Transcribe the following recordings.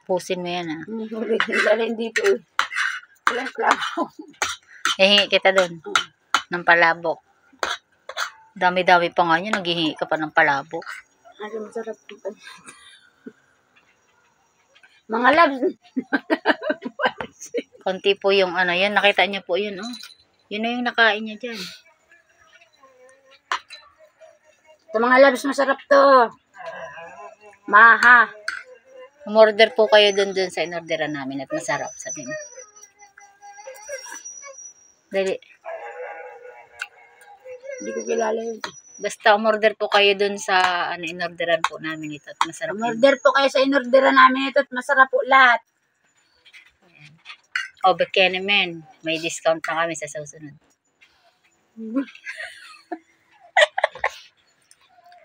Pusin mo yan, ah. Dalhin dito eh. Walang klaro. Hihingi kita dun. Ng palabok. Dami-dami pa nga yun. Naghihingi ka pa ng palabok. Ano masarap ito. Mga labs. Konti po yung ano yan. Nakita niyo po yun, oh. Yun na yung nakain niya dyan. Ito mga labs, masarap to. Maha. Umorder po kayo dun sa inorderan namin at masarap, sabi mo. Dali. Hindi ko kilala yun. Basta umorder po kayo dun sa inorderan po namin ito at masarap. Umorder po kayo sa inorderan namin ito at masarap po lahat. O, Bekenemen. May discount na kami sa susunod.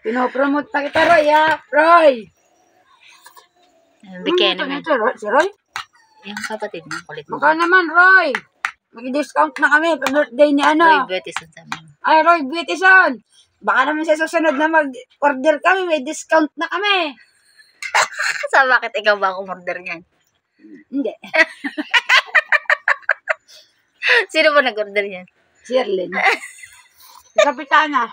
Pinopromote pa kita, Roy, ha? Roy! Bekenemen. Si Roy? Yung kapatid mo, kulit mo. Baka naman, Roy. Mag-discount na kami pa birthday ni ano. Roy Betison sabi mo. Ay, Roy Betison. Baka naman sa susunod na mag-order kami, may discount na kami. Sa bakit ikaw ba ang umorder niyan? Hindi. Sino ba nag-order niyan? Si Erlyn. Kapitana.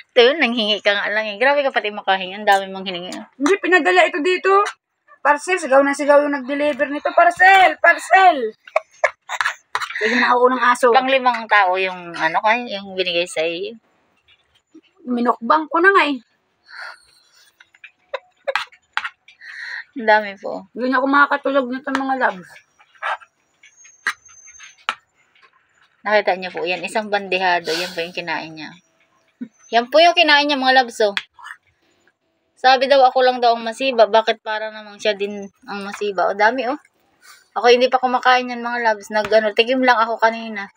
Ito yun, nanghingi ka nga lang eh. Grabe ka pati makahingi. Ang dami mong hiningi. Hindi, pinadala ito dito. Parcel, sigaw na sigaw yung nag-deliver nito. Parcel, parcel. Sige na ako ng aso. Pang 5 tao yung yung binigay sa iyo. Minukbang ko na nga eh. Ang dami po. Hindi na ako makakatulog nito mga labs. Nakita niyo po yan. Isang bandehado. Yan po yung kinain niya. Yan po yung kinain niya mga labs oh. Sabi daw ako lang daw ang masiba. Bakit para namang siya din ang masiba? O dami oh. Ako hindi pa kumakain yan mga labs. Tigim lang ako kanina.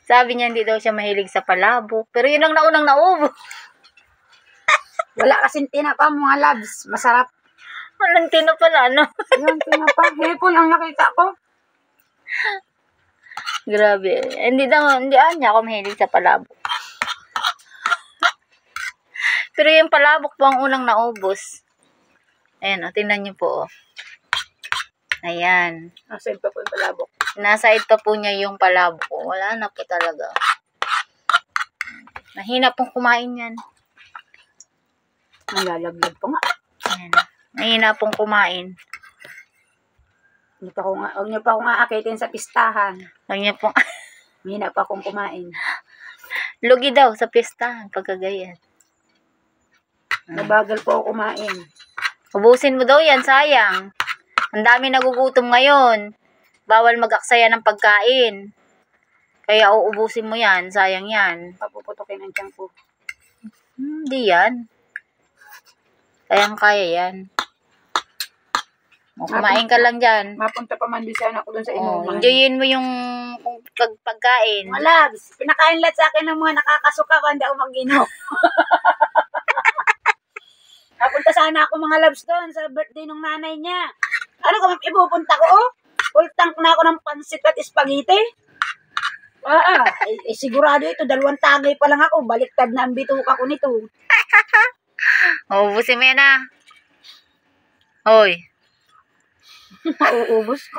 Sabi niya hindi daw siya mahilig sa palabok. Pero yun ang naunang naubo. Wala kasing tinapa mga labs. Masarap. Walang tina pala, no? Yung tinapa. Hipon ang nakita ko. Grabe. Hindi niya ako mahilig sa palabok. Pero yung palabok po ang unang naubos. Ayan, tingnan niyo po. Ayan. Nasa pa po yung palabok. Nasa pa po niya yung palabok. Wala na po talaga. Mahina pong kumain yan. Nalalaglag pa nga. Ayan. Mahina pong kumain. Huwag niyo pa akong aakitin sa pistahan. Huwag niyo pong... Mahina pa akong kumain. Lugi daw sa pistahan pagkagayan. Nabagal po ako kumain. Ubusin mo daw yan, sayang. Ang dami nagugutom ngayon. Bawal mag-aksaya ng pagkain. Kaya uubusin mo yan, sayang yan. Papuputokin ang tiyan ko. Hindi yan. Kaya yan. O, kumain ka lang dyan. Mapunta pa man din sana ako dun sa inuman. Enjoyin mo yung pagkain. Mga labs, pinakain lahat sa akin ng mga nakakasuka kung hindi ako mag-inom. Napunta sana ako mga labs doon sa birthday ng nanay niya. Ano kung ipupunta ko? Full tank na ako ng pansit at spaghetti. Sigurado ito, 2 tagay pa lang ako. Baliktad na ang bituka ko nito. Ubusin mo yan ah. Hoy. Mauubos ko.